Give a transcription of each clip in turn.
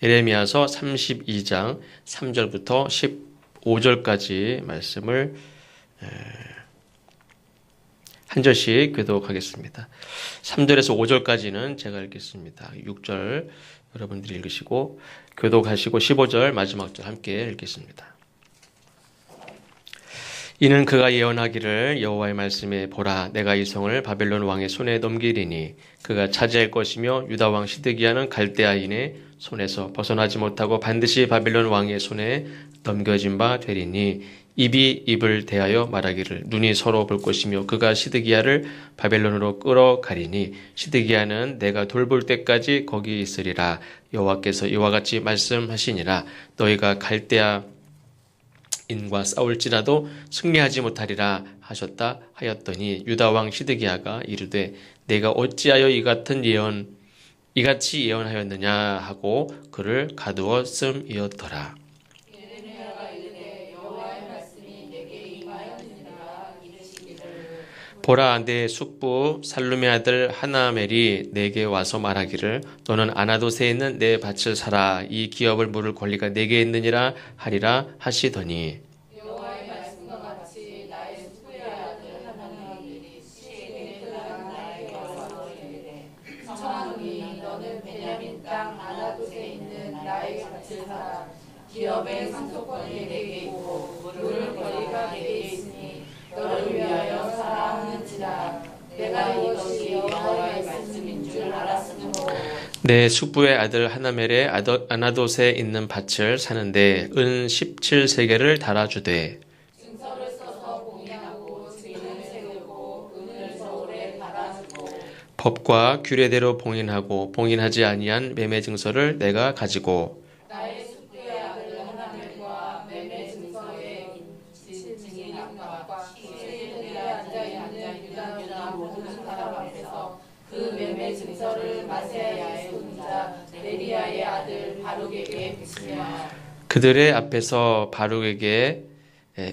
예레미야서 32장 3절부터 15절까지 말씀을 한 절씩 교독하겠습니다. 3절에서 5절까지는 제가 읽겠습니다. 6절 여러분들이 읽으시고 교독하시고 15절 마지막 절 함께 읽겠습니다. 이는 그가 예언하기를 여호와의 말씀에 보라 내가 이 성을 바벨론 왕의 손에 넘기리니 그가 차지할 것이며 유다 왕 시드기야는 갈대아인의 손에서 벗어나지 못하고 반드시 바벨론 왕의 손에 넘겨진 바 되리니 입이 입을 대하여 말하기를 눈이 서로 볼 것이며 그가 시드기야를 바벨론으로 끌어가리니 시드기야는 내가 돌볼 때까지 거기 있으리라. 여호와께서 이와 같이 말씀하시니라. 너희가 갈대아 인과 싸울지라도 승리하지 못하리라 하셨다 하였더니 유다 왕 시드기야가 이르되 내가 어찌하여 이같이 예언하였느냐 하고 그를 가두었음이었더라. 보라 내 숙부 살룸의 아들 하나멜이 내게 와서 말하기를 너는 아나돗에 있는 내 밭을 사라 이 기업을 물을 권리가 내게 있느니라 하리라 하시더니 여호와의 말씀과 같이 나의 숙부의 아들 하나멜이 시에게 들어간 나에게 와서 이르되 청하노니 너는 베냐민 땅 아나돗에 있는 나의 밭을 사라 기업의 상속권이 내게 있고 물을 권리가 내게 있으니 너를 위하여 사라 하는지라 내가 이것이 여호와의 말씀인 줄 알았으므로 내 숙부의 아들 하나멜의 아나돗에 있는 밭을 사는데 은 17세겔을 달아주되 증서를 써서 봉인하고 증인을 세우고 은을 저울에 달아주고 법과 규례대로 봉인하고 봉인하지 아니한 매매 증서를 내가 가지고 나의 숙부의 아들 하나멜과 매매 증서의 증인과 시에게 앉아있는 유다 모든 사람 앞에서 그 매매 증서를 마세야의 손자 네리야의 아들 바룩에게 붙이며 그들의 앞에서 바룩에게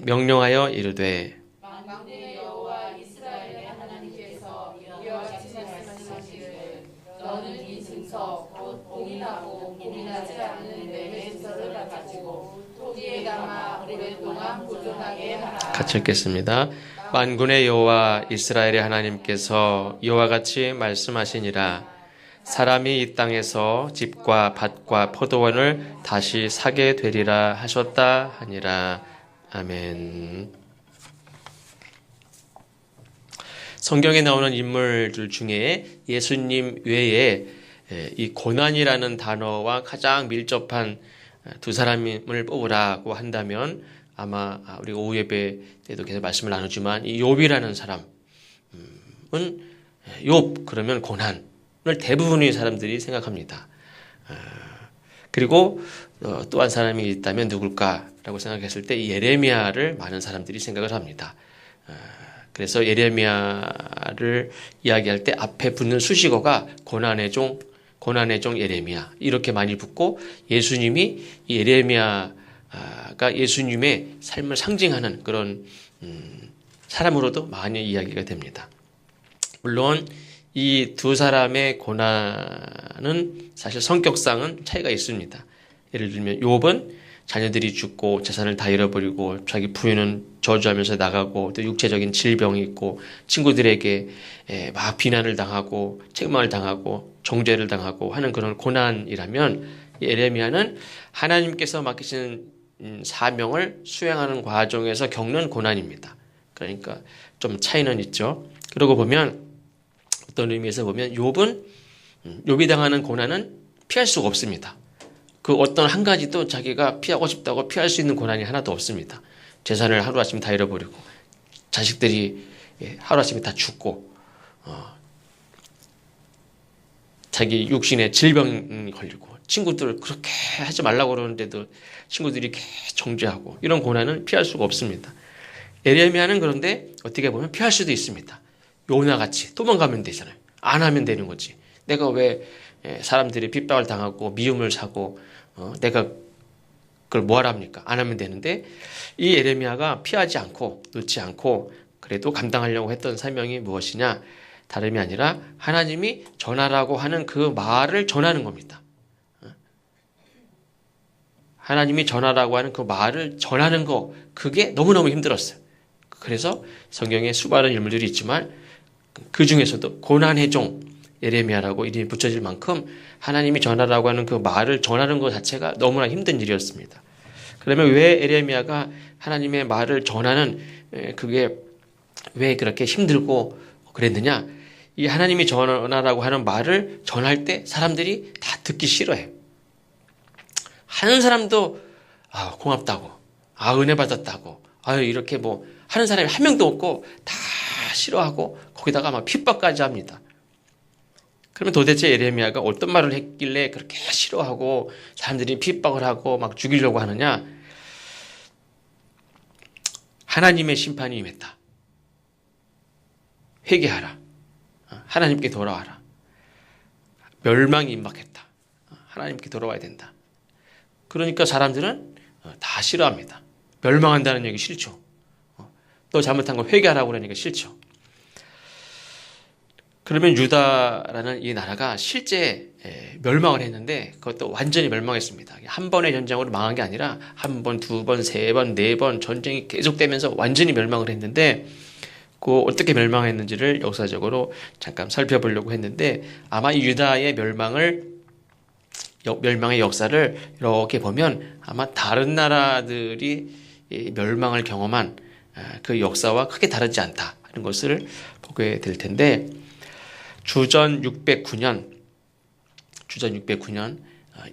명령하여 이르되 만군의 여호와 이스라엘의 하나님께서 이와 같이 말씀하시기를 너는 이 증서 곧 봉인하고 봉인하지 않는 매매 증서를 가지고 토기에 담아 오랫동안 보존하게 하라. 같이 읽겠습니다. 만군의 여호와 이스라엘의 하나님께서 이와 같이 말씀하시니라. 사람이 이 땅에서 집과 밭과 포도원을 다시 사게 되리라 하셨다 하니라. 아멘. 성경에 나오는 인물들 중에 예수님 외에 이 고난이라는 단어와 가장 밀접한 두 사람을 뽑으라고 한다면 아마 우리 오후 예배 때도 계속 말씀을 나누지만 이 욥이라는 사람은 욥 그러면 고난을 대부분의 사람들이 생각합니다. 그리고 또 한 사람이 있다면 누굴까라고 생각했을 때 이 예레미야를 많은 사람들이 생각을 합니다. 그래서 예레미야를 이야기할 때 앞에 붙는 수식어가 고난의 종 예레미야 이렇게 많이 붙고 예수님이 이 예레미야가 예수님의 삶을 상징하는 그런 사람으로도 많이 이야기가 됩니다. 물론 이 두 사람의 고난은 사실 성격상은 차이가 있습니다. 예를 들면 욥은 자녀들이 죽고 재산을 다 잃어버리고 자기 부인은 저주하면서 나가고 또 육체적인 질병이 있고 친구들에게 막 비난을 당하고 책망을 당하고 정죄를 당하고 하는 그런 고난이라면 예레미야는 하나님께서 맡기신 사명을 수행하는 과정에서 겪는 고난입니다. 그러니까 좀 차이는 있죠. 그러고 보면 어떤 의미에서 보면 욥이 당하는 고난은 피할 수가 없습니다. 그 어떤 한 가지도 자기가 피하고 싶다고 피할 수 있는 고난이 하나도 없습니다. 재산을 하루아침에 다 잃어버리고 자식들이 하루아침에 다 죽고 자기 육신에 질병이 걸리고 친구들 그렇게 하지 말라고 그러는데도 친구들이 계속 정죄하고 이런 고난은 피할 수가 없습니다. 예레미야는 그런데 어떻게 보면 피할 수도 있습니다. 요나같이 도망가면 되잖아요. 안 하면 되는 거지. 내가 왜 사람들이 핍박을 당하고 미움을 사고 내가 그걸 뭐하라 합니까? 안 하면 되는데 이 예레미야가 피하지 않고 놓지 않고 그래도 감당하려고 했던 사명이 무엇이냐? 다름이 아니라 하나님이 전하라고 하는 그 말을 전하는 겁니다. 하나님이 전하라고 하는 그 말을 전하는 거, 그게 너무너무 힘들었어요. 그래서 성경에 수많은 인물들이 있지만 그 중에서도 고난의 종 예레미야라고 이름이 붙여질 만큼 하나님이 전하라고 하는 그 말을 전하는 것 자체가 너무나 힘든 일이었습니다. 그러면 왜 예레미야가 하나님의 말을 전하는 그게 왜 그렇게 힘들고 그랬느냐? 이 하나님이 전하라고 하는 말을 전할 때 사람들이 다 듣기 싫어해요. 하는 사람도 고맙다고, 은혜 받았다고, 이렇게 뭐 하는 사람이 한 명도 없고 다 싫어하고 거기다가 막 핍박까지 합니다. 그러면 도대체 예레미야가 어떤 말을 했길래 그렇게 싫어하고 사람들이 핍박을 하고 막 죽이려고 하느냐? 하나님의 심판이 임했다. 회개하라. 하나님께 돌아와라. 멸망이 임박했다. 하나님께 돌아와야 된다. 그러니까 사람들은 다 싫어합니다. 멸망한다는 얘기 싫죠. 또 잘못한 거 회개하라고 그러니까 싫죠. 그러면 유다라는 이 나라가 실제 멸망을 했는데 그것도 완전히 멸망했습니다. 한 번의 전쟁으로 망한 게 아니라 한 번, 두 번, 세 번, 네 번 전쟁이 계속되면서 완전히 멸망을 했는데 그 어떻게 멸망했는지를 역사적으로 잠깐 살펴보려고 했는데 아마 이 유다의 멸망의 역사를 이렇게 보면 아마 다른 나라들이 멸망을 경험한 그 역사와 크게 다르지 않다 하는 것을 보게 될 텐데 주전 609년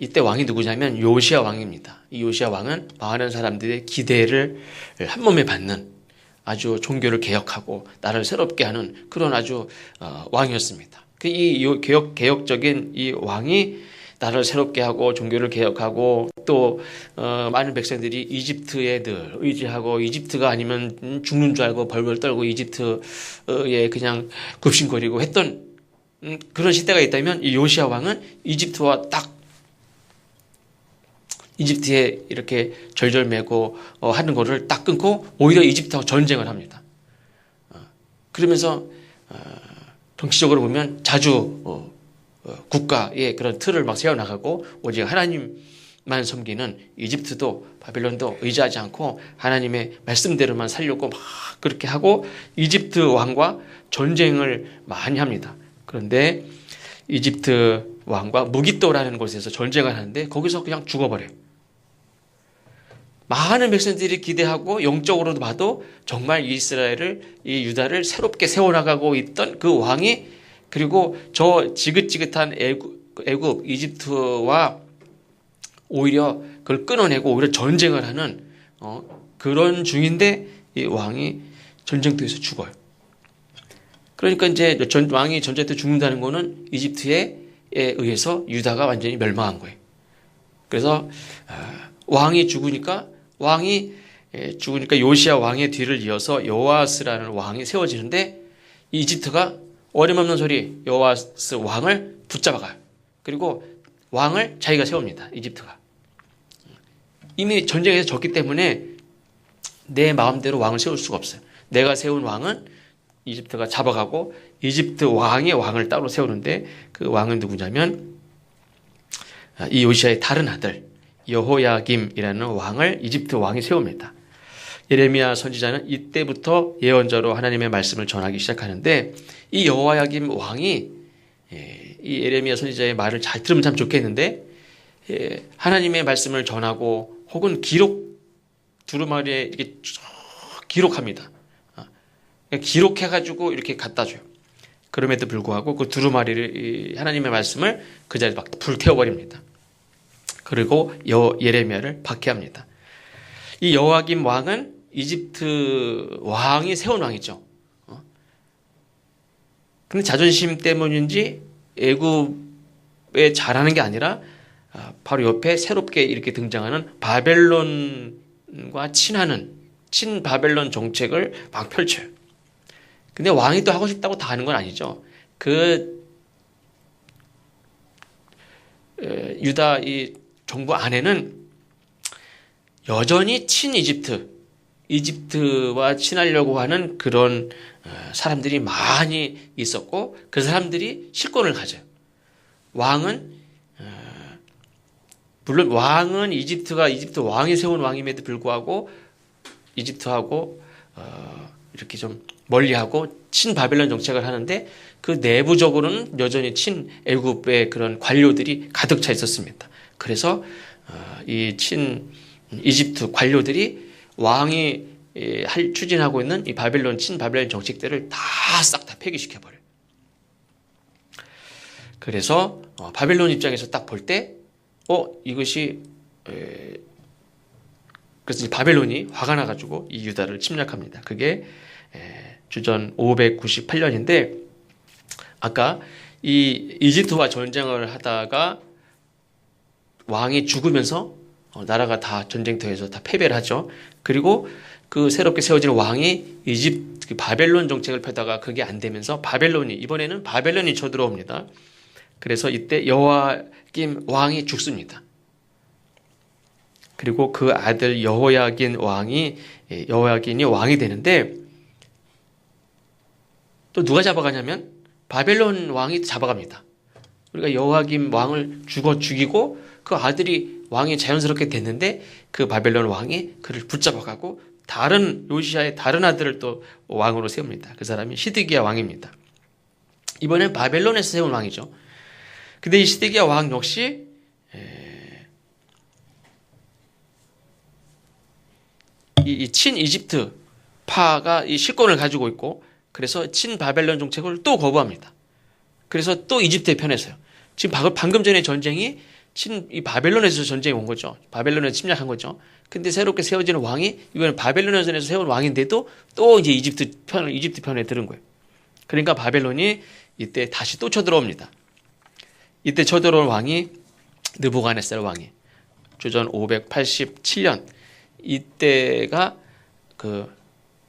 이때 왕이 누구냐면 요시야 왕입니다. 이 요시야 왕은 많은 사람들의 기대를 한 몸에 받는 아주 종교를 개혁하고 나라를 새롭게 하는 그런 아주 왕이었습니다. 이 개혁적인 이 왕이 나라를 새롭게 하고 종교를 개혁하고 또 많은 백성들이 이집트에 늘 의지하고 이집트가 아니면 죽는 줄 알고 벌벌 떨고 이집트에 그냥 굽신거리고 했던 그런 시대가 있다면 이 요시야 왕은 이집트에 이렇게 절절매고 하는 거를 딱 끊고 오히려 이집트하고 전쟁을 합니다. 그러면서 정치적으로 보면 자주 국가의 그런 틀을 막 세워나가고 오직 하나님만 섬기는 이집트도 바벨론도 의지하지 않고 하나님의 말씀대로만 살려고 막 그렇게 하고 이집트 왕과 전쟁을 많이 합니다. 그런데 이집트 왕과 무기또라는 곳에서 전쟁을 하는데 거기서 그냥 죽어버려요. 많은 백성들이 기대하고 영적으로도 봐도 정말 이 유다를 새롭게 세워나가고 있던 그 왕이 그리고 저 지긋지긋한 애굽 이집트와 오히려 그걸 끊어내고 오히려 전쟁을 하는 그런 중인데 이 왕이 전쟁터에서 죽어요. 그러니까 이제 왕이 전쟁터 죽는다는 거는 이집트에 의해서 유다가 완전히 멸망한 거예요. 그래서 왕이 죽으니까 요시야 왕의 뒤를 이어서 여호아스라는 왕이 세워지는데 이집트가 어림없는 소리 여호아스 왕을 붙잡아가요. 그리고 왕을 자기가 세웁니다. 이집트가. 이미 전쟁에서 졌기 때문에 내 마음대로 왕을 세울 수가 없어요. 내가 세운 왕은 이집트가 잡아가고 이집트 왕의 왕을 따로 세우는데 그 왕은 누구냐면 이 요시야의 다른 아들 여호야김이라는 왕을 이집트 왕이 세웁니다. 예레미야 선지자는 이때부터 예언자로 하나님의 말씀을 전하기 시작하는데 이 여호야김 왕이 이 예레미야 선지자의 말을 잘 들으면 참 좋겠는데 하나님의 말씀을 전하고 혹은 두루마리에 이렇게 쭉 기록합니다. 기록해가지고 이렇게 갖다 줘요. 그럼에도 불구하고 그 두루마리를 하나님의 말씀을 그 자리에 막 불태워버립니다. 그리고 예레미야를 박해합니다. 이 여호야김 왕은 이집트 왕이 세운 왕이죠. 근데 자존심 때문인지 애굽에 잘하는 게 아니라 바로 옆에 새롭게 이렇게 등장하는 바벨론과 친바벨론 정책을 막 펼쳐요. 근데 왕이 또 하고 싶다고 다 하는 건 아니죠. 유다 이 정부 안에는 여전히 이집트와 친하려고 하는 그런 사람들이 많이 있었고 그 사람들이 실권을 가져요. 왕은 물론 왕은 이집트 왕이 세운 왕임에도 불구하고 이집트하고 이렇게 좀 멀리하고 친바벨론 정책을 하는데 그 내부적으로는 여전히 친애굽의 그런 관료들이 가득 차 있었습니다. 그래서 이 이집트 관료들이 왕이 추진하고 있는 이 친바벨론 정책들을 싹 다 폐기시켜버려요. 그래서 바벨론 입장에서 딱 볼 때 이것이 그래서 바벨론이 화가 나가지고 이 유다를 침략합니다. 그게 주전 598년인데 아까 이 이집트와 전쟁을 하다가 왕이 죽으면서 나라가 다 전쟁터에서 다 패배를 하죠. 그리고 그 새롭게 세워진 왕이 바벨론 정책을 펴다가 그게 안 되면서 이번에는 바벨론이 쳐들어옵니다. 그래서 이때 여호야김 왕이 죽습니다. 그리고 그 아들 여호야긴이 왕이 되는데 또 누가 잡아가냐면 바벨론 왕이 잡아갑니다. 우리가 여호야김 왕을 죽이고 그 아들이 왕이 자연스럽게 됐는데 그 바벨론 왕이 그를 붙잡아가고 요시야의 다른 아들을 또 왕으로 세웁니다. 그 사람이 시드기야 왕입니다. 이번엔 바벨론에서 세운 왕이죠. 근데 이 시드기야 왕 역시 이 친이집트 파가 이 실권을 가지고 있고 그래서 친바벨론 정책을 또 거부합니다. 그래서 또 이집트의 편에 서요. 지금 방금 전에 전쟁이 이 바벨론에서 전쟁이 온 거죠. 바벨론에서 침략한 거죠. 근데 새롭게 세워지는 왕이 이번에 바벨론에서 세운 왕인데도 또 이제 이집트 편에 들은 거예요. 그러니까 바벨론이 이때 다시 또 쳐들어옵니다. 이때 쳐들어온 왕이 느부갓네살 왕이 주전 587년 이때가 그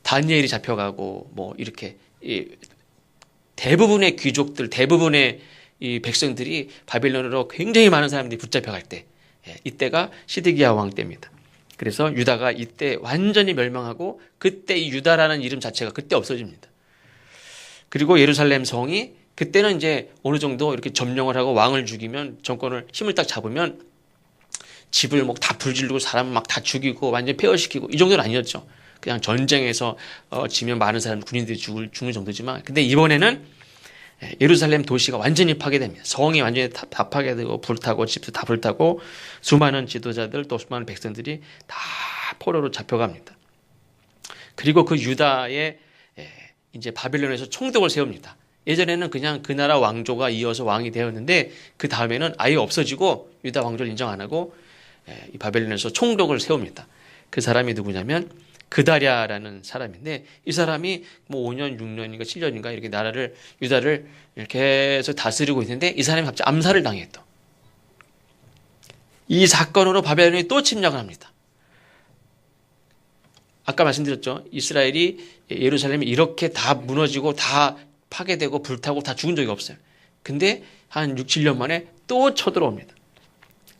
다니엘이 잡혀가고 뭐 이렇게 대부분의 귀족들 대부분의 이 백성들이 바벨론으로 굉장히 많은 사람들이 붙잡혀갈 때 이때가 시드기야 왕 때입니다. 그래서 유다가 이때 완전히 멸망하고 그때 이 유다라는 이름 자체가 그때 없어집니다. 그리고 예루살렘 성이 그때는 이제 어느 정도 이렇게 점령을 하고 왕을 죽이면 정권을 힘을 딱 잡으면 집을 막 다 불지르고 사람 막 다 죽이고 완전 폐허시키고 이 정도는 아니었죠. 그냥 전쟁에서 지면 많은 사람 군인들이 죽는 정도지만 근데 이번에는 예루살렘 도시가 완전히 파괴됩니다. 성이 완전히 다 파괴되고 불타고 집도 다 불타고 수많은 지도자들 또 수많은 백성들이 다 포로로 잡혀갑니다. 그리고 그 유다에 이제 바벨론에서 총독을 세웁니다. 예전에는 그냥 그 나라 왕조가 이어서 왕이 되었는데 그 다음에는 아예 없어지고 유다 왕조를 인정 안 하고 이 바벨론에서 총독을 세웁니다. 그 사람이 누구냐면 그다랴라는 사람인데 이 사람이 뭐 5년, 6년인가 7년인가 이렇게 유다를 이렇게 해서 다스리고 있는데 이 사람이 갑자기 암살을 당했다. 이 사건으로 바벨론이 또 침략을 합니다. 아까 말씀드렸죠. 이스라엘이 예루살렘이 이렇게 다 무너지고 다 파괴되고 불타고 다 죽은 적이 없어요. 근데 한 6, 7년 만에 또 쳐들어옵니다.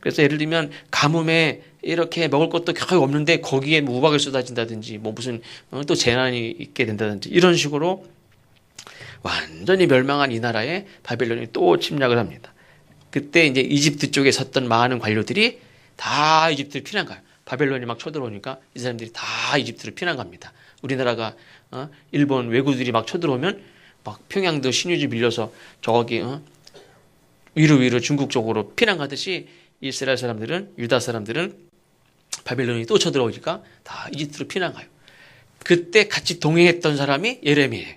그래서 예를 들면 가뭄에 이렇게 먹을 것도 거의 없는데 거기에 뭐 우박이 쏟아진다든지 뭐 무슨 또 재난이 있게 된다든지 이런 식으로 완전히 멸망한 이 나라에 바벨론이 또 침략을 합니다. 그때 이제 이집트 쪽에 섰던 많은 관료들이 다 이집트를 피난 가요. 바벨론이 막 쳐들어오니까 이 사람들이 다 이집트를 피난 갑니다. 우리나라가 일본 왜구들이 막 쳐들어오면 막 평양도 신유지 밀려서 저기 위로 중국 쪽으로 피난 가듯이 이스라엘 사람들은 유다 사람들은 바벨론이 또 쳐들어오니까 다 이집트로 피난 가요. 그때 같이 동행했던 사람이 예레미야예요.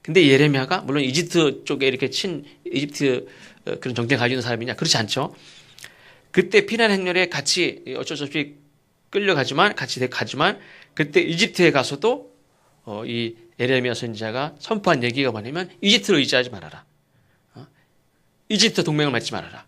근데 예레미야가 물론 이집트 쪽에 이렇게 이집트 그런 정체를 가지고 있는 사람이냐? 그렇지 않죠. 그때 피난 행렬에 같이 어쩔 수 없이 끌려가지만 그때 이집트에 가서도 이 예레미야 선지자가 선포한 얘기가 뭐냐면 이집트로 의지하지 말아라. 이집트 동맹을 맺지 말아라.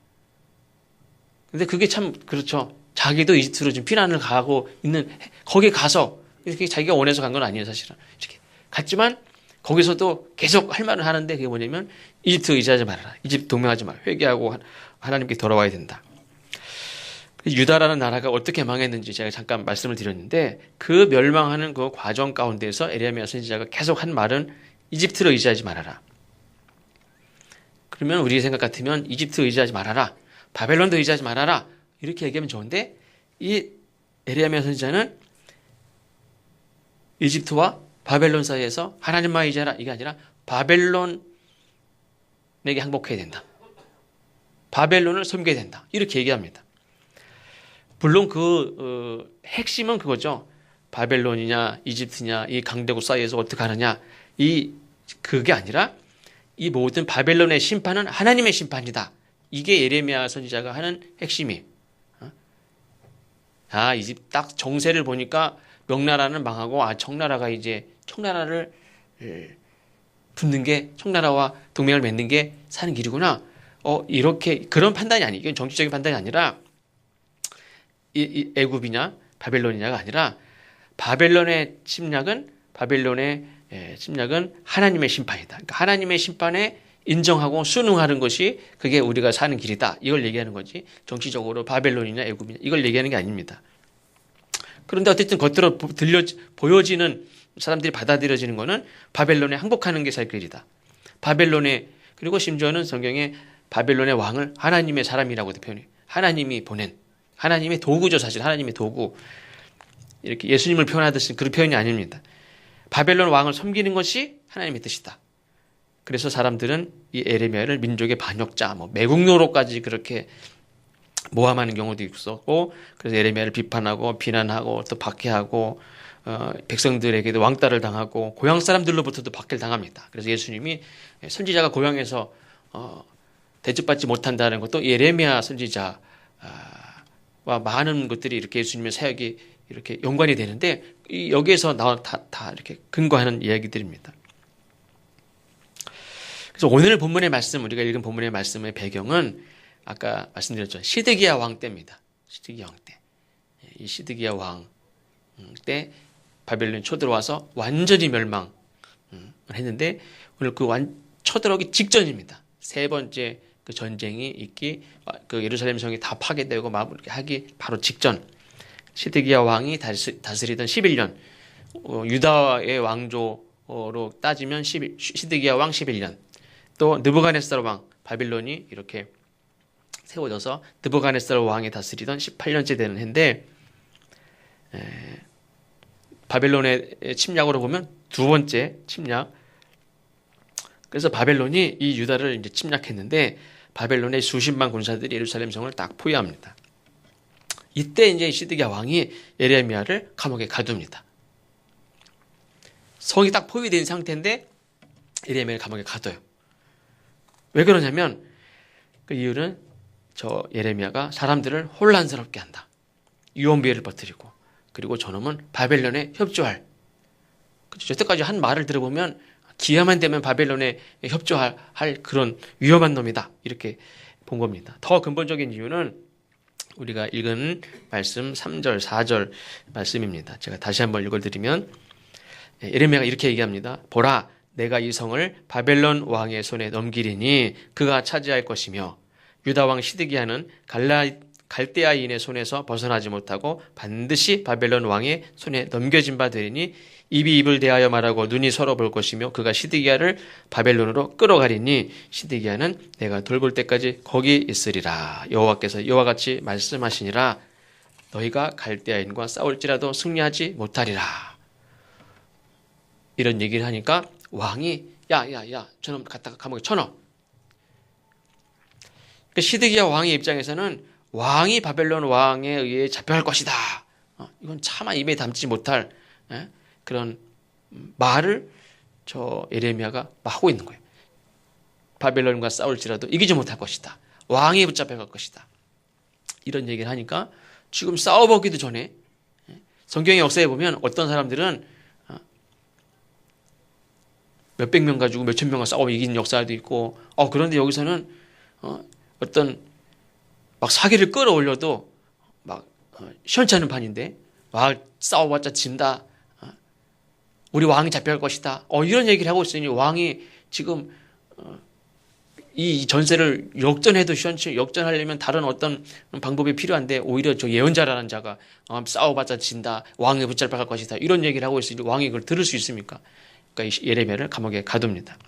근데 그게 참 그렇죠. 자기도 이집트로 지금 피난을 가고 있는 거기 가서 이렇게 자기가 원해서 간 건 아니에요, 사실은. 이렇게 갔지만 거기서도 계속 할 말을 하는데 그게 뭐냐면 이집트 의지하지 말아라. 이집트 동맹하지 마라. 회개하고 하나님께 돌아와야 된다. 유다라는 나라가 어떻게 망했는지 제가 잠깐 말씀을 드렸는데 그 멸망하는 그 과정 가운데서 예레미야 선지자가 계속 한 말은 이집트로 의지하지 말아라. 그러면 우리 생각 같으면 이집트 의지하지 말아라. 바벨론도 의지하지 말아라. 이렇게 얘기하면 좋은데 이 예레미야 선지자는 이집트와 바벨론 사이에서 하나님만 의지하라 이게 아니라 바벨론에게 항복해야 된다. 바벨론을 섬겨야 된다. 이렇게 얘기합니다. 물론 핵심은 그거죠. 바벨론이냐 이집트냐 이 강대국 사이에서 어떻게 하느냐 그게 아니라 이 모든 바벨론의 심판은 하나님의 심판이다. 이게 예레미야 선지자가 하는 핵심이에요. 이집 딱 정세를 보니까 명나라는 망하고 청나라가 이제 청나라를 붙는 게 청나라와 동맹을 맺는 게 사는 길이구나. 이렇게 그런 판단이 아니. 이건 정치적인 판단이 아니라 이 애굽이냐 바벨론이냐가 아니라 바벨론의 침략은 하나님의 심판이다. 그러니까 하나님의 심판에 인정하고 순응하는 것이 그게 우리가 사는 길이다. 이걸 얘기하는 거지. 정치적으로 바벨론이냐 애굽이냐 이걸 얘기하는 게 아닙니다. 그런데 어쨌든 겉으로 보여지는 사람들이 받아들여지는 거는 바벨론에 항복하는 게 살 길이다. 그리고 심지어는 성경에 바벨론의 왕을 하나님의 사람이라고도 표현해요. 하나님이 보낸 하나님의 도구죠. 사실 하나님의 도구. 이렇게 예수님을 표현하듯이 그런 표현이 아닙니다. 바벨론 왕을 섬기는 것이 하나님의 뜻이다. 그래서 사람들은 이 예레미야를 민족의 반역자, 매국노로까지 그렇게 모함하는 경우도 있었고, 그래서 예레미야를 비판하고 비난하고 또 박해하고 백성들에게도 왕따를 당하고 고향 사람들로부터도 박해를 당합니다. 그래서 예수님이 선지자가 고향에서 대접받지 못한다는 것도 예레미야 선지자와 많은 것들이 이렇게 예수님의 사역이 이렇게 연관이 되는데 여기에서 다 이렇게 근거하는 이야기들입니다. 그래서 오늘 본문의 말씀, 우리가 읽은 본문의 말씀의 배경은 아까 말씀드렸죠. 시드기야 왕 때입니다. 시드기야 왕 때. 이 시드기야 왕 때 바벨론이 쳐들어와서 완전히 멸망을 했는데 오늘 쳐들어오기 직전입니다. 세 번째 그 전쟁이 있기, 그 예루살렘 성이 다 파괴되고 마무리하기 바로 직전. 시드기야 왕이 다스리던 11년, 유다의 왕조로 따지면 시드기야 왕 11년, 또 느부갓네살 왕, 바빌론이 이렇게 세워져서 느부갓네살 왕이 다스리던 18년째 되는 해인데, 바벨론의 침략으로 보면 두 번째 침략. 그래서 바벨론이 이 유다를 이제 침략했는데 바벨론의 수십만 군사들이 예루살렘 성을 딱 포위합니다. 이때 이제 시드기야 왕이 예레미야를 감옥에 가둡니다. 성이 딱 포위된 상태인데 예레미야를 감옥에 가둬요. 왜 그러냐면 그 이유는 저 예레미야가 사람들을 혼란스럽게 한다. 유언비어를 퍼뜨리고 그리고 저놈은 바벨론에 협조할. 여태까지 한 말을 들어보면 기회만 되면 바벨론에 협조할 그런 위험한 놈이다. 이렇게 본 겁니다. 더 근본적인 이유는 우리가 읽은 말씀 3절, 4절 말씀입니다. 제가 다시 한번 읽어드리면 예레미야가 이렇게 얘기합니다. 보라, 내가 이 성을 바벨론 왕의 손에 넘기리니 그가 차지할 것이며 유다 왕 시드기야는 갈대아인의 손에서 벗어나지 못하고 반드시 바벨론 왕의 손에 넘겨진 바 되리니 입이 입을 대하여 말하고 눈이 서로 볼 것이며 그가 시드기야를 바벨론으로 끌어가리니 시드기야는 내가 돌볼 때까지 거기 있으리라. 여호와께서 이와 같이 말씀하시니라. 너희가 갈대아인과 싸울지라도 승리하지 못하리라. 이런 얘기를 하니까 왕이 야 저놈 갖다가 감옥에 쳐넣어. 시드기야 왕의 입장에서는 왕이 바벨론 왕에 의해 잡혀갈 것이다. 이건 차마 입에 담지 못할 그런 말을 저 예레미야가 하고 있는 거예요. 바벨론과 싸울지라도 이기지 못할 것이다. 왕이 붙잡혀갈 것이다. 이런 얘기를 하니까 지금 싸워보기도 전에 성경의 역사에 보면 어떤 사람들은 몇백 명 가지고 몇천 명과 싸워 이긴 역사도 있고 그런데 여기서는 어떤 막 사기를 끌어올려도 막 시원찮은 판인데 싸워봤자 진다. 우리 왕이 잡혀갈 것이다. 이런 얘기를 하고 있으니 왕이 지금 이 전세를 역전해도 역전하려면 다른 어떤 방법이 필요한데 오히려 저 예언자라는 자가 싸워봤자 진다. 왕에 붙잡혀갈 것이다. 이런 얘기를 하고 있으니 왕이 그걸 들을 수 있습니까? 그러니까 예레미야를 감옥에 가둡니다.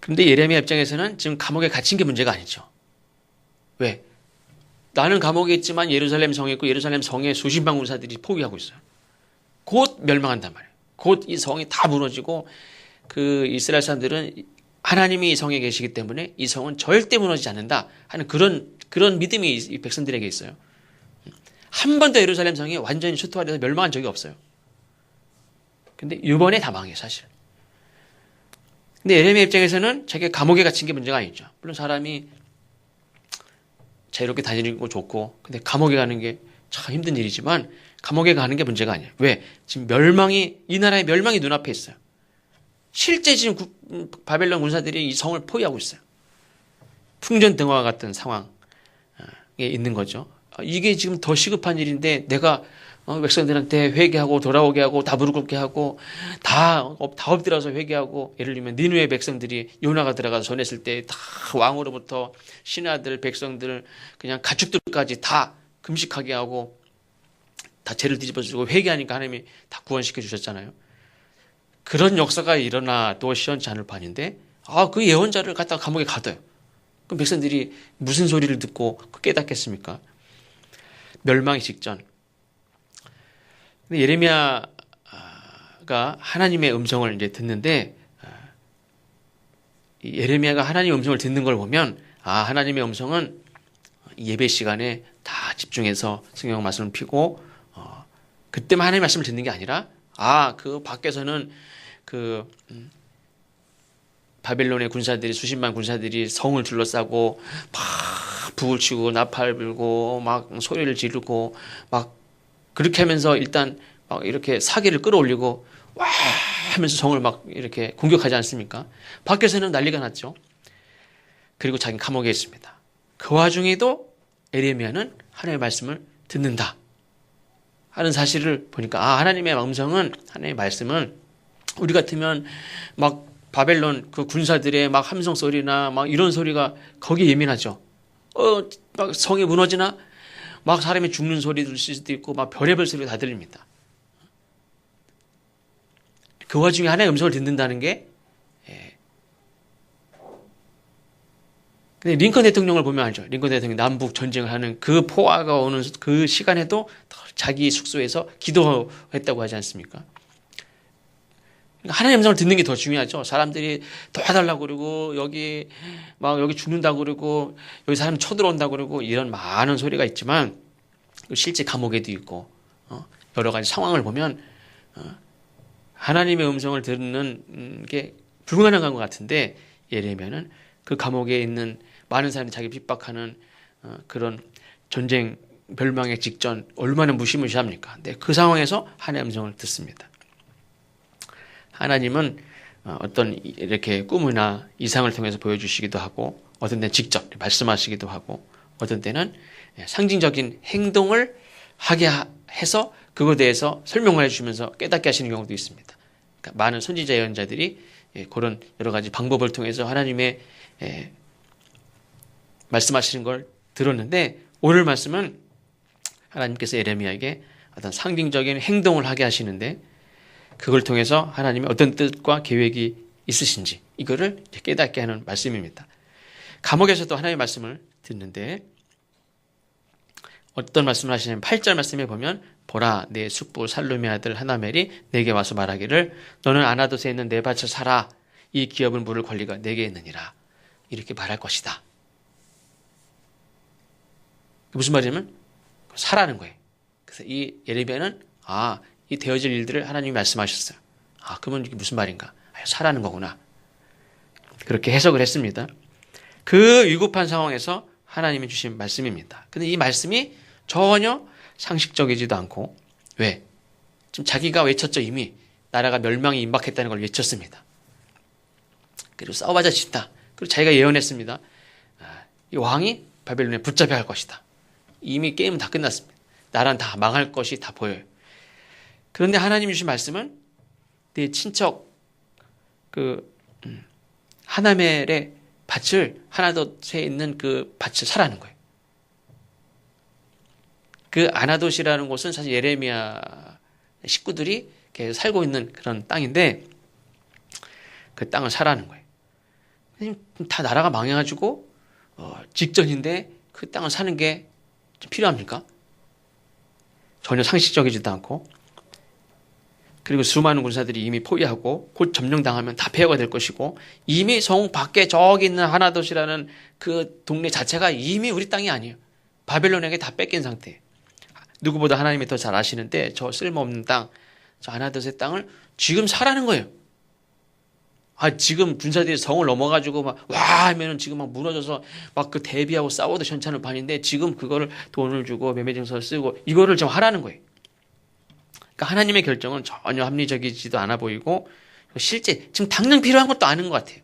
그런데 예레미야 입장에서는 지금 감옥에 갇힌 게 문제가 아니죠. 왜? 나는 감옥에 있지만 예루살렘 성에 있고 예루살렘 성에 수십만 군사들이 포위하고 있어요. 곧 멸망한단 말이에요. 곧 이 성이 다 무너지고 그 이스라엘 사람들은 하나님이 이 성에 계시기 때문에 이 성은 절대 무너지지 않는다 하는 그런 믿음이 이 백성들에게 있어요. 한 번도 예루살렘 성이 완전히 초토화돼서 멸망한 적이 없어요. 근데 이번에 다 망해요, 사실. 근데 예레미야 입장에서는 자기가 감옥에 갇힌 게 문제가 아니죠. 물론 사람이 자유롭게 다니는 거 좋고, 근데 감옥에 가는 게 참 힘든 일이지만 감옥에 가는 게 문제가 아니에요. 왜? 지금 이 나라의 멸망이 눈앞에 있어요. 실제 지금 바벨론 군사들이 이 성을 포위하고 있어요. 풍전등화와 같은 상황에 있는 거죠. 이게 지금 더 시급한 일인데 내가 백성들한테 회개하고 돌아오게 하고 다 무릎 꿇게 하고 다 엎드려서 회개하고, 예를 들면 니느웨 백성들이 요나가 들어가서 전했을 때 다 왕으로부터 신하들 백성들 그냥 가축들까지 다 금식하게 하고 다 죄를 뒤집어주고 회개하니까 하나님이 다 구원시켜 주셨잖아요. 그런 역사가 일어나도 시원치 않을 판인데 그 예언자를 갖다가 감옥에 가둬요. 그럼 백성들이 무슨 소리를 듣고 깨닫겠습니까? 멸망이 직전. 근데 예레미야가 하나님의 음성을 이제 듣는데, 예레미야가 하나님의 음성을 듣는 걸 보면 하나님의 음성은 예배 시간에 다 집중해서 성경 말씀을 피고 그때만 하나님의 말씀을 듣는 게 아니라 그 밖에서는 바벨론의 군사들이 수십만 군사들이 성을 둘러싸고 막 북을 치고 나팔 불고 막 소리를 지르고 막 그렇게 하면서 일단 막 이렇게 사기를 끌어올리고 와 하면서 성을 막 이렇게 공격하지 않습니까? 밖에서는 난리가 났죠. 그리고 자기 감옥에 있습니다. 그 와중에도 예레미야는 하나님의 말씀을 듣는다 하는 사실을 보니까 하나님의 하나님의 말씀은 우리 같으면 막 바벨론 그 군사들의 막 함성 소리나 막 이런 소리가 거기에 예민하죠. 막 성이 무너지나 막 사람이 죽는 소리 들을 수도 있고 막 별의별 소리가 다 들립니다. 그 와중에 하나님의 음성을 듣는다는 게, 근데 링컨 대통령을 보면 알죠. 링컨 대통령이 남북 전쟁을 하는 그 포화가 오는 그 시간에도 자기 숙소에서 기도했다고 하지 않습니까? 하나님의 음성을 듣는 게 더 중요하죠. 사람들이 도와달라고 그러고 여기 죽는다고 그러고 여기 사람 쳐들어온다고 그러고 이런 많은 소리가 있지만 실제 감옥에도 있고 여러 가지 상황을 보면 하나님의 음성을 듣는 게 불가능한 것 같은데, 예레미야는 그 감옥에 있는 많은 사람이 자기 핍박하는 그런 전쟁 멸망의 직전 얼마나 무시무시합니까? 근데 그 상황에서 하나님의 음성을 듣습니다. 하나님은 어떤 이렇게 꿈이나 이상을 통해서 보여주시기도 하고, 어떤 때는 직접 말씀하시기도 하고, 어떤 때는 상징적인 행동을 하게 해서 그거에 대해서 설명을 해주시면서 깨닫게 하시는 경우도 있습니다. 그러니까 많은 선지자 예언자들이 그런 여러 가지 방법을 통해서 하나님의 말씀하시는 걸 들었는데, 오늘 말씀은 하나님께서 예레미야에게 어떤 상징적인 행동을 하게 하시는데, 그걸 통해서 하나님의 어떤 뜻과 계획이 있으신지 이거를 깨닫게 하는 말씀입니다. 감옥에서도 하나님의 말씀을 듣는데 어떤 말씀을 하시냐면 8절 말씀에 보면, 보라 내 숙부 살룸의 아들 하나멜이 내게 와서 말하기를 너는 아나돗에 있는 내 밭을 사라. 이 기업을 물을 권리가 내게 있느니라. 이렇게 말할 것이다. 무슨 말이냐면 사라는 거예요. 그래서 이 예레미야는 이 되어질 일들을 하나님이 말씀하셨어요. 그러면 이게 무슨 말인가? 사라는 거구나. 그렇게 해석을 했습니다. 그 위급한 상황에서 하나님이 주신 말씀입니다. 근데 이 말씀이 전혀 상식적이지도 않고, 왜? 지금 자기가 외쳤죠. 이미 나라가 멸망이 임박했다는 걸 외쳤습니다. 그리고 싸워봐자 싶다. 그리고 자기가 예언했습니다. 이 왕이 바벨론에 붙잡혀야 할 것이다. 이미 게임은 다 끝났습니다. 나라는 다 망할 것이 다 보여요. 그런데 하나님이 주신 말씀은 내 친척 하나멜의 밭을, 하나돗에 있는 그 밭을 사라는 거예요. 그 아나돗이라는 곳은 사실 예레미야 식구들이 계속 살고 있는 그런 땅인데 그 땅을 사라는 거예요. 다 나라가 망해가지고 직전인데 그 땅을 사는 게 좀 필요합니까? 전혀 상식적이지도 않고, 그리고 수많은 군사들이 이미 포위하고 곧 점령당하면 다 폐허가 될 것이고, 이미 성 밖에 저기 있는 하나돛이라는 그 동네 자체가 이미 우리 땅이 아니에요. 바벨론에게 다 뺏긴 상태. 누구보다 하나님이 더 잘 아시는데 저 쓸모없는 땅, 저 하나돛의 땅을 지금 사라는 거예요. 지금 군사들이 성을 넘어가지고 막 와 하면은 지금 막 무너져서 막 그 대비하고 싸워도 괜찮은 판인데, 지금 그거를 돈을 주고 매매증서를 쓰고 이거를 좀 하라는 거예요. 그러니까 하나님의 결정은 전혀 합리적이지도 않아 보이고, 실제 지금 당장 필요한 것도 아닌 것 같아요.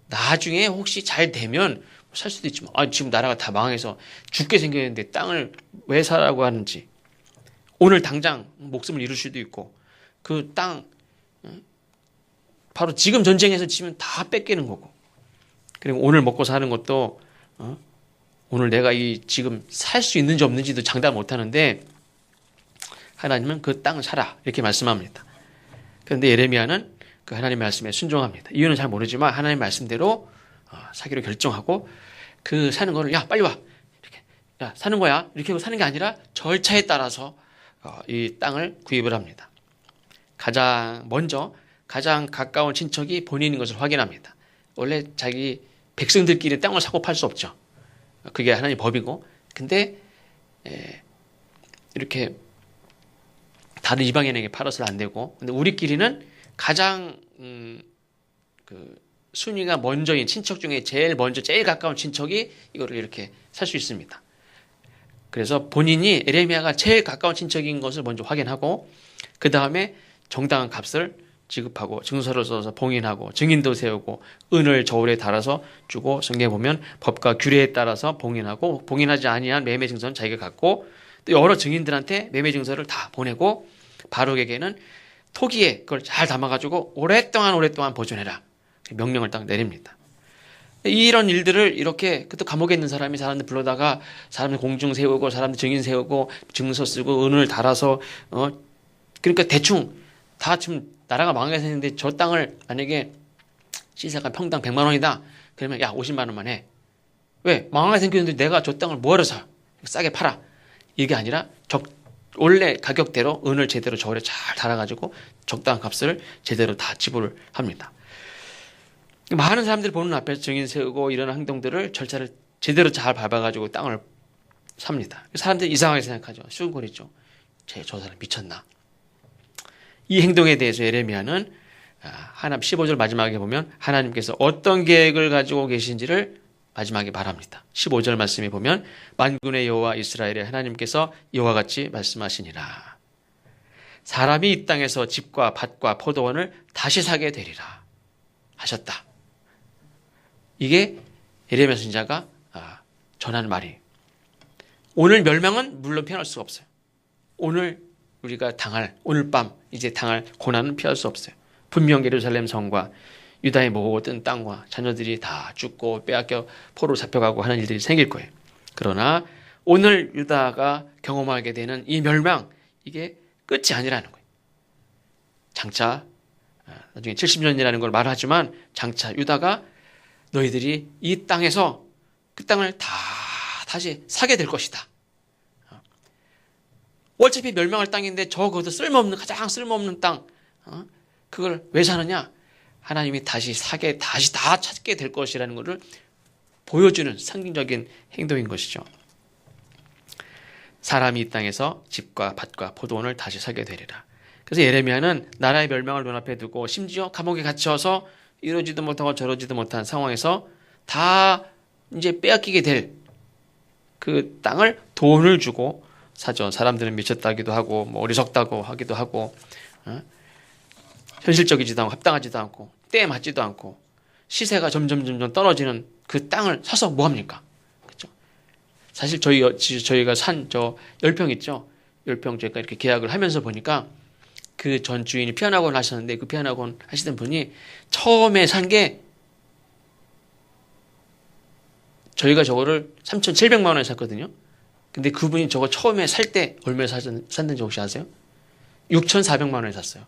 나중에 혹시 잘 되면 살 수도 있지만, 지금 나라가 다 망해서 죽게 생겼는데 땅을 왜 사라고 하는지, 오늘 당장 목숨을 잃을 수도 있고, 그 땅 바로 지금 전쟁에서 지면 다 뺏기는 거고, 그리고 오늘 먹고 사는 것도 오늘 내가 이 지금 살 수 있는지 없는지도 장담 못 하는데, 하나님은 그 땅을 사라 이렇게 말씀합니다. 그런데 예레미야는 그 하나님의 말씀에 순종합니다. 이유는 잘 모르지만 하나님의 말씀대로 사기로 결정하고, 그 사는 거를 야 빨리 와 이렇게, 야 사는 거야 이렇게 하고 사는 게 아니라 절차에 따라서 이 땅을 구입을 합니다. 가장 가까운 친척이 본인인 것을 확인합니다. 원래 자기 백성들끼리 땅을 사고 팔 수 없죠. 그게 하나님의 법이고, 근데 이렇게 다른 이방인에게 팔아서는 안 되고, 근데 우리끼리는 가장 그 순위가 먼저인 친척 중에 제일 가까운 친척이 이거를 이렇게 살 수 있습니다. 그래서 본인이 에레미야가 제일 가까운 친척인 것을 먼저 확인하고, 그 다음에 정당한 값을 지급하고 증서를 써서 봉인하고 증인도 세우고 은을 저울에 달아서 주고, 성경에 보면 법과 규례에 따라서 봉인하고, 봉인하지 아니한 매매 증서는 자기가 갖고, 또 여러 증인들한테 매매 증서를 다 보내고, 바룩에게는 토기에 그걸 잘 담아가지고 오랫동안 보존해라 명령을 딱 내립니다. 이런 일들을 이렇게, 또 감옥에 있는 사람이 사람들 불러다가 사람들 공중 세우고 사람들 증인 세우고 증서 쓰고 은을 달아서 그러니까 대충 다 지금 나라가 망해서 있는데, 저 땅을 만약에 시세가 평당 100만 원이다 그러면 야 50만 원만 해. 왜? 망하게 생겼는데 내가 저 땅을 뭐하러 사? 싸게 팔아. 이게 아니라 원래 가격대로 은을 제대로 저울에 잘 달아가지고 적당한 값을 제대로 다 지불을 합니다. 많은 사람들이 보는 앞에서 증인 세우고 이런 행동들을, 절차를 제대로 잘 밟아가지고 땅을 삽니다. 사람들이 이상하게 생각하죠. 수군거리죠. 저 사람 미쳤나? 이 행동에 대해서 예레미야는 하나님 15절 마지막에 보면 하나님께서 어떤 계획을 가지고 계신지를 마지막에 말합니다. 15절 말씀에 보면 만군의 여호와 이스라엘의 하나님께서 이와 같이 말씀하시니라. 사람이 이 땅에서 집과 밭과 포도원을 다시 사게 되리라 하셨다. 이게 예레미야 선지자가 전하는 말이에요. 오늘 멸망은 물론 피할 수가 없어요. 오늘 우리가 오늘 밤 이제 당할 고난은 피할 수 없어요. 분명 예루살렘 성과 유다의 모든 땅과 자녀들이 다 죽고 빼앗겨 포로 잡혀가고 하는 일들이 생길 거예요. 그러나 오늘 유다가 경험하게 되는 이 멸망, 이게 끝이 아니라는 거예요. 장차 나중에 70년이라는 걸 말하지만, 장차 유다가 너희들이 이 땅에서 그 땅을 다시 사게 될 것이다. 어차피 멸망할 땅인데 거기서 가장 쓸모없는 땅, 그걸 왜 사느냐? 하나님이 다시 다 찾게 될 것이라는 것을 보여주는 상징적인 행동인 것이죠. 사람이 이 땅에서 집과 밭과 포도원을 다시 사게 되리라. 그래서 예레미야는 나라의 멸망을 눈앞에 두고, 심지어 감옥에 갇혀서 이러지도 못하고 저러지도 못한 상황에서 다 이제 빼앗기게 될 그 땅을 돈을 주고 사죠. 사람들은 미쳤다기도 하고 어리석다고 하기도 하고, 현실적이지도 않고 합당하지도 않고 때에 맞지도 않고 시세가 점점 떨어지는 그 땅을 사서 뭐합니까? 그렇죠? 사실 저희가 산 저 10평 있죠? 10평 제가 이렇게 계약을 하면서 보니까 그 전 주인이 피아노학원 하셨는데, 그 피아노학원 하시던 분이 처음에 산 게, 저희가 저거를 3,700만 원에 샀거든요. 근데 그분이 저거 처음에 살 때 얼마에 샀는지 혹시 아세요? 6,400만 원에 샀어요.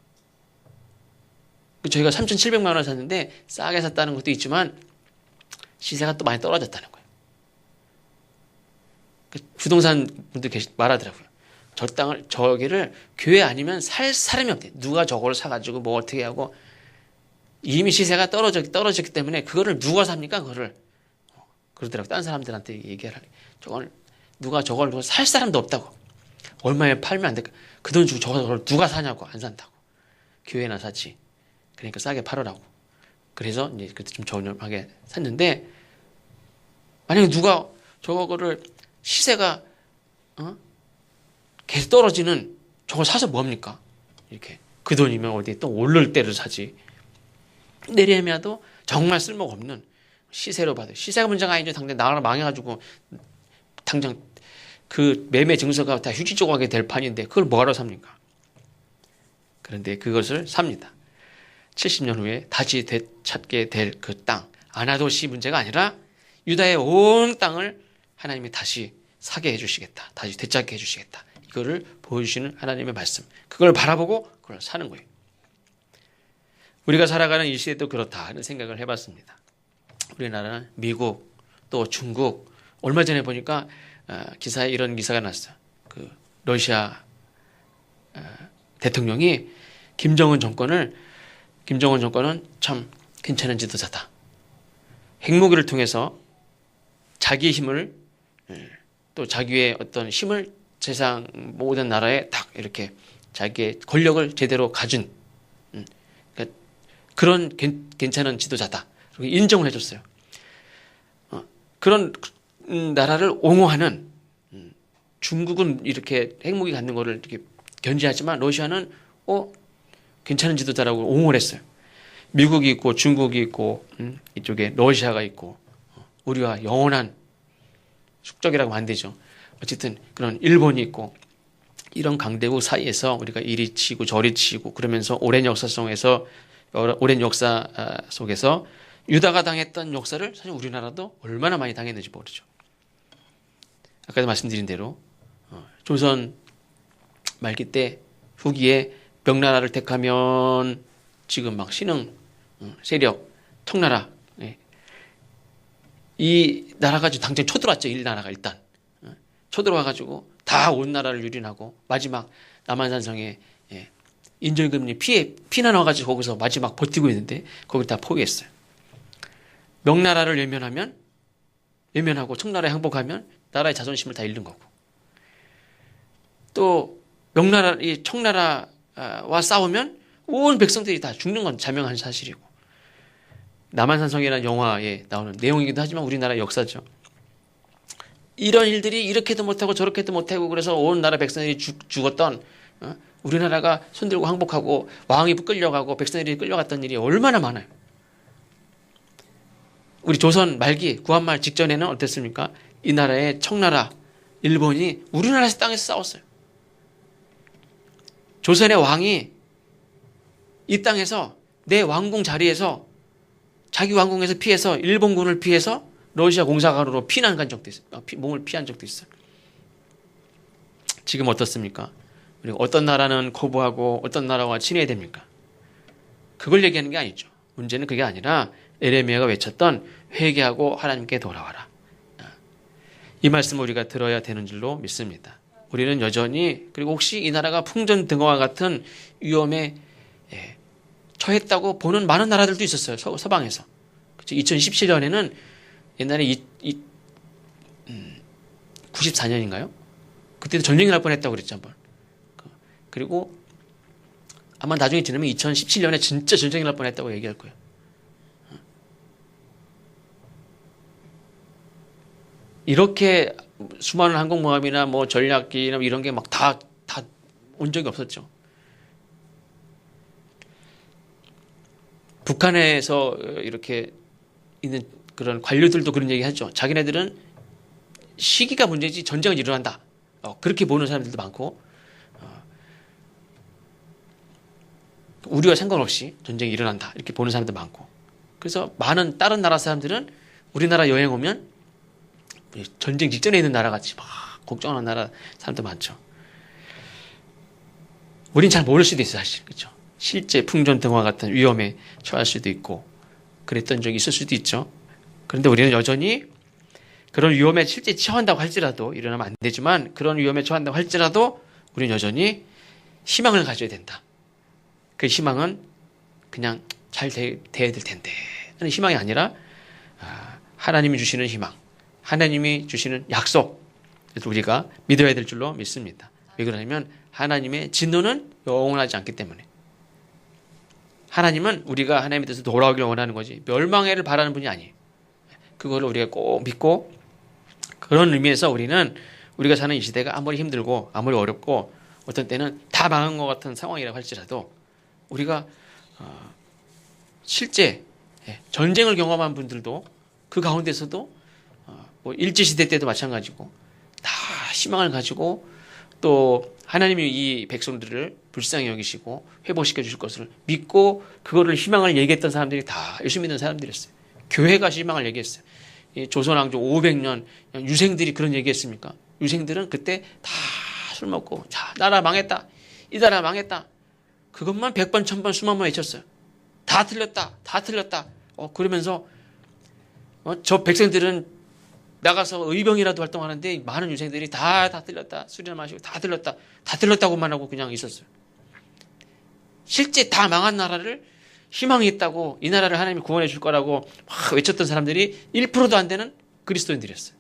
저희가 3,700만 원에 샀는데 싸게 샀다는 것도 있지만 시세가 또 많이 떨어졌다는 거예요. 부동산 분들 말하더라고요. 저기를 교회 아니면 살 사람이 없대. 누가 저거를 사가지고 뭐 어떻게 하고 이미 시세가 떨어졌기 때문에 그거를 누가 삽니까? 그거를 그러더라고요. 딴 사람들한테 얘기하라. 누가 저걸 살 사람도 없다고. 얼마에 팔면 안 될까? 그 돈 주고 저걸 누가 사냐고. 안 산다고. 교회나 사지. 그러니까 싸게 팔으라고. 그래서 이제 그때 좀 저렴하게 샀는데 만약에 누가 저거를 시세가 계속 떨어지는 저걸 사서 뭐합니까? 이렇게 그 돈이면 어디 또 오를 때를 사지. 예레미야도 정말 쓸모가 없는 시세로 봐도 시세가 문제가 아니죠. 당장 나라가 망해가지고 당장 그 매매 증서가 다 휴지 조각이 될 판인데 그걸 뭐하러 삽니까? 그런데 그것을 삽니다. 70년 후에 다시 되찾게 될 그 땅. 아나도시 문제가 아니라 유다의 온 땅을 하나님이 다시 사게 해주시겠다. 다시 되찾게 해주시겠다. 이거를 보여주시는 하나님의 말씀. 그걸 바라보고 그걸 사는 거예요. 우리가 살아가는 이 시대도 그렇다 하는 생각을 해봤습니다. 우리나라는 미국 또 중국 얼마 전에 보니까 기사에 이런 기사가 났어요. 그 러시아 대통령이 김정은 정권은 참 괜찮은 지도자다. 핵무기를 통해서 자기의 힘을 또 자기의 어떤 힘을 세상 모든 나라에 딱 이렇게 자기의 권력을 제대로 가진 그러니까 그런 괜찮은 지도자다. 그리고 인정을 해줬어요. 그런 나라를 옹호하는 중국은 이렇게 핵무기 갖는 거를 이렇게 견제하지만 러시아는 괜찮은 지도자라고 옹호를 했어요. 미국이 있고 중국이 있고 이쪽에 러시아가 있고 우리와 영원한 숙적이라고 하면 안 되죠. 어쨌든 그런 일본이 있고 이런 강대국 사이에서 우리가 이리 치고 저리 치고 그러면서 오랜 역사 속에서 유다가 당했던 역사를 사실 우리나라도 얼마나 많이 당했는지 모르죠. 아까도 말씀드린 대로 조선 말기 때 후기에 명나라를 택하면 지금 막 신흥 세력 청나라 이 나라가 당장 쳐들어왔죠. 이 나라가 일단 쳐들어와가지고 다 온 나라를 유린하고 마지막 남한산성에 인절금리 피난 와가지고 거기서 마지막 버티고 있는데 거기를 다 포위했어요. 명나라를 외면하고 청나라에 항복하면 나라의 자존심을 다 잃는 거고 또 이 청나라와 싸우면 온 백성들이 다 죽는 건 자명한 사실이고 남한산성이라는 영화에 나오는 내용이기도 하지만 우리나라 역사죠. 이런 일들이 이렇게도 못하고 저렇게도 못하고 그래서 온 나라 백성들이 죽었던 우리나라가 손들고 항복하고 왕이 끌려가고 백성들이 끌려갔던 일이 얼마나 많아요. 우리 조선 말기 구한말 직전에는 어땠습니까? 이 나라의 청나라 일본이 우리나라 땅에서 싸웠어요. 조선의 왕이 이 땅에서 내 왕궁 자리에서 자기 왕궁에서 피해서 일본군을 피해서 러시아 공사관으로 피난 간 적도 있어요. 몸을 피한 적도 있어요. 지금 어떻습니까? 우리 어떤 나라는 거부하고 어떤 나라와 친해야 됩니까? 그걸 얘기하는 게 아니죠. 문제는 그게 아니라 에레미야가 외쳤던 회개하고 하나님께 돌아와라. 이 말씀을 우리가 들어야 되는 줄로 믿습니다. 우리는 여전히 그리고 혹시 이 나라가 풍전등화와 같은 위험에 처했다고 보는 많은 나라들도 있었어요. 서방에서. 2017년에는 옛날에 94년인가요? 그때도 전쟁이 날 뻔했다고 그랬죠 한번. 그리고 아마 나중에 지나면 2017년에 진짜 전쟁이 날 뻔했다고 얘기할 거예요. 이렇게 수많은 항공모함이나 뭐 전략기나 이런 게 막 다 온 적이 없었죠. 북한에서 이렇게 있는 그런 관료들도 그런 얘기 하죠. 자기네들은 시기가 문제지 전쟁은 일어난다. 그렇게 보는 사람들도 많고 우리와 상관없이 전쟁이 일어난다. 이렇게 보는 사람도 많고 그래서 많은 다른 나라 사람들은 우리나라 여행 오면 전쟁 직전에 있는 나라 같이 막 걱정하는 나라 사람도 많죠. 우린 잘 모를 수도 있어요. 사실. 그렇죠? 실제 풍전등화 같은 위험에 처할 수도 있고 그랬던 적이 있을 수도 있죠. 그런데 우리는 여전히 그런 위험에 실제 처한다고 할지라도, 일어나면 안 되지만 그런 위험에 처한다고 할지라도 우리는 여전히 희망을 가져야 된다. 그 희망은 그냥 잘 돼야 될 텐데 하는 희망이 아니라 하나님이 주시는 희망, 하나님이 주시는 약속, 그래서 우리가 믿어야 될 줄로 믿습니다. 왜 그러냐면 하나님의 진노는 영원하지 않기 때문에. 하나님은 우리가 하나님에 대해서 돌아오기를 원하는 거지 멸망해를 바라는 분이 아니에요. 그거를 우리가 꼭 믿고, 그런 의미에서 우리는 우리가 사는 이 시대가 아무리 힘들고 아무리 어렵고 어떤 때는 다 망한 것 같은 상황이라고 할지라도 우리가 실제 전쟁을 경험한 분들도 그 가운데서도 뭐 일제시대 때도 마찬가지고 다 희망을 가지고, 또 하나님이 이 백성들을 불쌍히 여기시고 회복시켜 주실 것을 믿고 그거를 희망을 얘기했던 사람들이 다 예수 믿는 사람들이었어요. 교회가 희망을 얘기했어요. 조선왕조 500년 유생들이 그런 얘기했습니까? 유생들은 그때 다 술 먹고, 자, 나라 망했다, 이 나라 망했다, 그것만 100번 1000번 수만 번 외쳤어요. 다 틀렸다, 다 틀렸다. 그러면서 저 백성들은 나가서 의병이라도 활동하는데 많은 유생들이 다 틀렸다, 술이나 마시고 다 틀렸다고만 하고 그냥 있었어요. 실제 다 망한 나라를 희망이 있다고, 이 나라를 하나님이 구원해 줄 거라고 막 외쳤던 사람들이 1%도 안 되는 그리스도인들이었어요.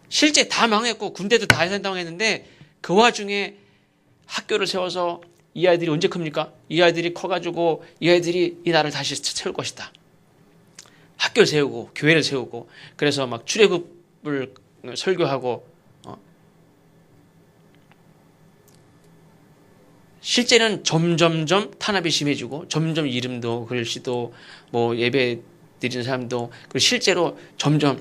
실제 다 망했고 군대도 다 해산당했는데 그 와중에 학교를 세워서 이 아이들이 언제 큽니까? 이 아이들이 커가지고 이 아이들이 이 나라를 다시 세울 것이다. 학교를 세우고 교회를 세우고, 그래서 막 출애굽을 설교하고, 실제는 점점점 탄압이 심해지고 점점 이름도 글씨도 뭐 예배 드리는 사람도, 그리고 실제로 점점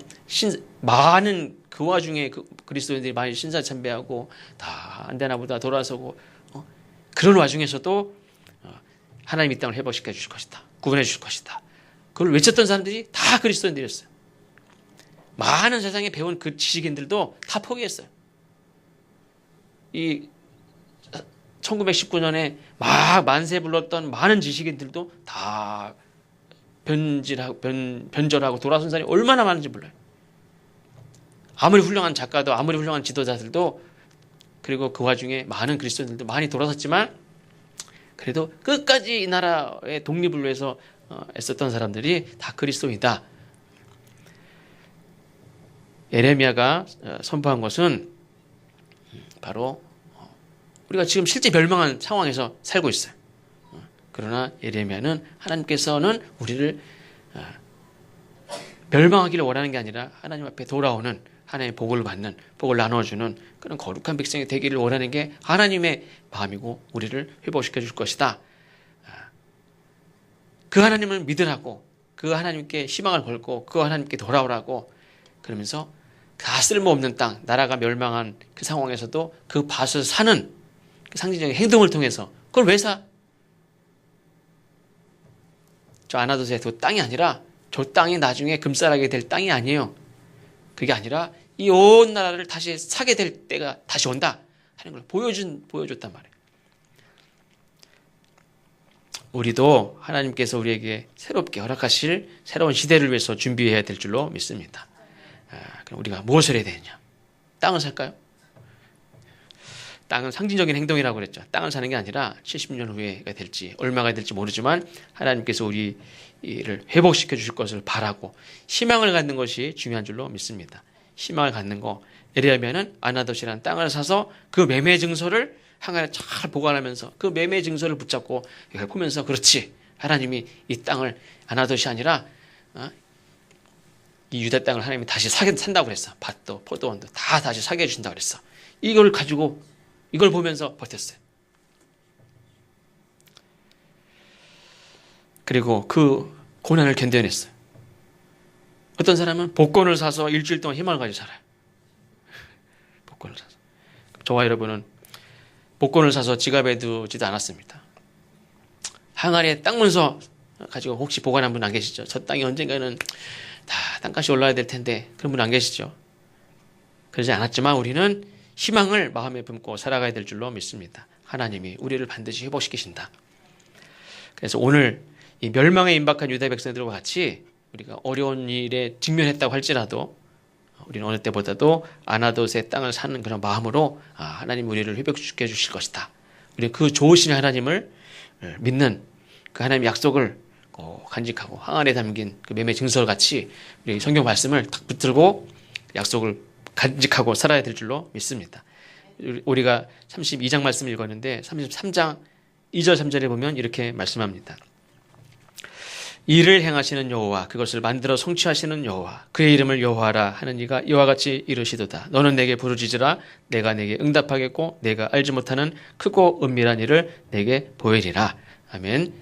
많은 그 와중에 그리스도인들이 많이 신사참배하고 다 안 되나 보다 돌아서고, 그런 와중에서도 하나님 이 땅을 회복시켜 주실 것이다, 구원해 주실 것이다, 그걸 외쳤던 사람들이 다 그리스도인들이었어요. 많은 세상에 배운 그 지식인들도 다 포기했어요. 이 1919년에 막 만세 불렀던 많은 지식인들도 다 변절하고 돌아선 사람이 얼마나 많은지 몰라요. 아무리 훌륭한 작가도, 아무리 훌륭한 지도자들도, 그리고 그 와중에 많은 그리스도인들도 많이 돌아섰지만 그래도 끝까지 이 나라의 독립을 위해서 애썼던 사람들이 다 그리스도이다. 예레미야가 선포한 것은 바로 우리가 지금 실제 멸망한 상황에서 살고 있어요. 그러나 예레미야는 하나님께서는 우리를 멸망하기를 원하는 게 아니라 하나님 앞에 돌아오는, 하나님의 복을 받는, 복을 나눠주는 그런 거룩한 백성이 되기를 원하는 게 하나님의 마음이고 우리를 회복시켜 줄 것이다. 그 하나님을 믿으라고, 그 하나님께 희망을 걸고 그 하나님께 돌아오라고, 그러면서 다 쓸모없는 땅, 나라가 멸망한 그 상황에서도 그 밭을 사는 그 상징적인 행동을 통해서, 그걸 왜 사? 저 아나도스의 그 땅이 아니라, 저 땅이 나중에 금싸라게 될 땅이 아니에요. 그게 아니라 이 온 나라를 다시 사게 될 때가 다시 온다 하는 걸 보여줬단 말이에요. 우리도 하나님께서 우리에게 새롭게 허락하실 새로운 시대를 위해서 준비해야 될 줄로 믿습니다. 그럼 우리가 무엇을 해야 되느냐? 땅을 살까요? 땅은 상징적인 행동이라고 그랬죠. 땅을 사는 게 아니라 70년 후에가 될지 얼마가 될지 모르지만 하나님께서 우리를 회복시켜 주실 것을 바라고 희망을 갖는 것이 중요한 줄로 믿습니다. 희망을 갖는 거, 예레미야는 아나돗이라는 땅을 사서 그 매매 증서를 항아리에 잘 보관하면서 그 매매 증서를 붙잡고 이걸 보면서, 그렇지, 하나님이 이 땅을 아나돗이 아니라 이 유다 땅을 하나님이 다시 산다고 그랬어. 밭도 포도원도 다 다시 사게 해주신다고 그랬어. 이걸 가지고, 이걸 보면서 버텼어요. 그리고 그 고난을 견뎌냈어요. 어떤 사람은 복권을 사서 일주일 동안 희망을 가지고 살아요. 복권을 사서. 저와 여러분은 복권을 사서 지갑에 두지도 않았습니다. 항아리에 땅 문서 가지고 혹시 보관한 분 안 계시죠? 저 땅이 언젠가는 다 땅값이 올라야 될 텐데, 그런 분 안 계시죠? 그러지 않았지만 우리는 희망을 마음에 품고 살아가야 될 줄로 믿습니다. 하나님이 우리를 반드시 회복시키신다. 그래서 오늘 이 멸망에 임박한 유다 백성들과 같이 우리가 어려운 일에 직면했다고 할지라도 우리는 어느 때보다도 아나돗의 땅을 사는 그런 마음으로 하나님 우리를 회복시켜 주실 것이다. 우리 그 좋으신 하나님을 믿는 그 하나님의 약속을 간직하고 항아리에 담긴 그 매매 증서같이 우리 성경 말씀을 딱 붙들고 약속을 간직하고 살아야 될 줄로 믿습니다. 우리가 32장 말씀 읽었는데 33장 2절 3절에 보면 이렇게 말씀합니다. 일을 행하시는 여호와 그것을 만들어 성취하시는 여호와 그의 이름을 여호와라 하는 이가 이와 같이 이르시도다. 너는 내게 부르짖으라 내가 내게 응답하겠고 내가 알지 못하는 크고 은밀한 일을 내게 보이리라. 아멘.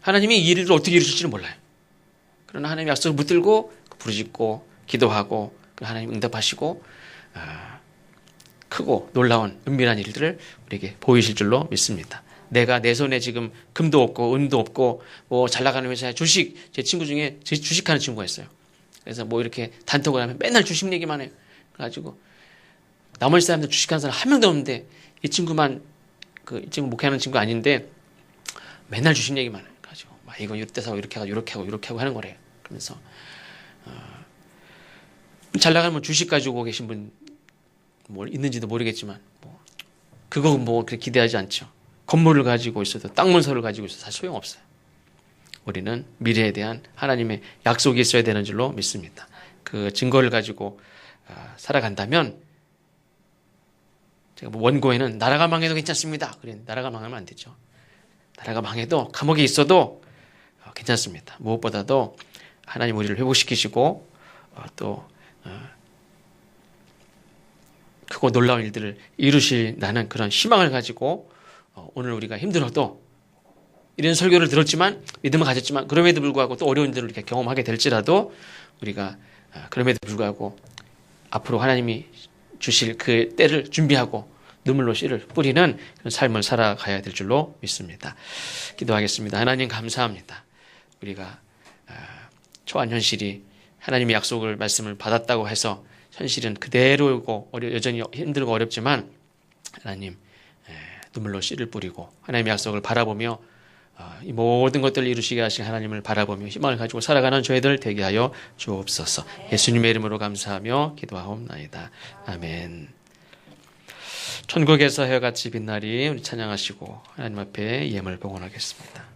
하나님이 이 일을 어떻게 이루실지는 몰라요. 그러나 하나님의 약속을 붙들고 부르짖고 기도하고 하나님 응답하시고 크고 놀라운 은밀한 일들을 우리에게 보이실 줄로 믿습니다. 내가 내 손에 지금 금도 없고 은도 없고 뭐 잘 나가는 회사에 주식, 제 친구 중에 주식하는 친구가 있어요. 그래서 뭐 이렇게 단톡을 하면 맨날 주식 얘기만 해요. 그래가지고 나머지 사람들 주식하는 사람 한 명도 없는데 이 친구만 이 친구 목회하는 친구 아닌데 맨날 주식 얘기만 해요. 그래가지고 막 이거 이때 사고 이렇게 하고 이렇게 하고 하는 거래요. 그러면서 잘 나가면 주식 가지고 계신 분 뭐 있는지도 모르겠지만 그거 그렇게 기대하지 않죠. 건물을 가지고 있어도 땅 문서를 가지고 있어도 사실 소용없어요. 우리는 미래에 대한 하나님의 약속이 있어야 되는 줄로 믿습니다. 그 증거를 가지고 살아간다면 제가 원고에는 나라가 망해도 괜찮습니다. 그래 나라가 망하면 안 되죠. 나라가 망해도 감옥에 있어도 괜찮습니다. 무엇보다도 하나님 우리를 회복시키시고 또 크고 놀라운 일들을 이루신다는 그런 희망을 가지고 오늘 우리가 힘들어도 이런 설교를 들었지만 믿음을 가졌지만 그럼에도 불구하고 또 어려운 일들을 이렇게 경험하게 될지라도 우리가 그럼에도 불구하고 앞으로 하나님이 주실 그 때를 준비하고 눈물로 씨를 뿌리는 그런 삶을 살아가야 될 줄로 믿습니다. 기도하겠습니다. 하나님 감사합니다. 우리가 초안 현실이 하나님의 약속을 말씀을 받았다고 해서 현실은 그대로고 여전히 힘들고 어렵지만 하나님 눈물로 씨를 뿌리고 하나님의 약속을 바라보며 이 모든 것들을 이루시게 하신 하나님을 바라보며 희망을 가지고 살아가는 저희들 되게 하여 주옵소서. 예수님의 이름으로 감사하며 기도하옵나이다. 아멘. 천국에서 해같이 빛나리 우리 찬양하시고 하나님 앞에 예물 봉헌하겠습니다.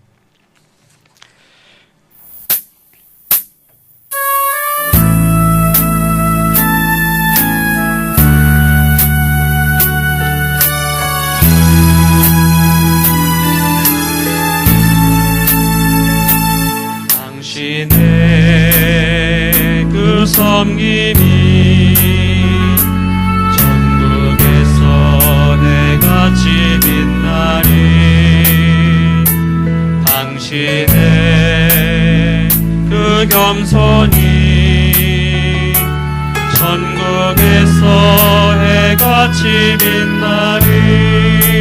그 섬김이 전국에서 해같이 빛나리 당신의 그 겸손이 전국에서 해같이 빛나리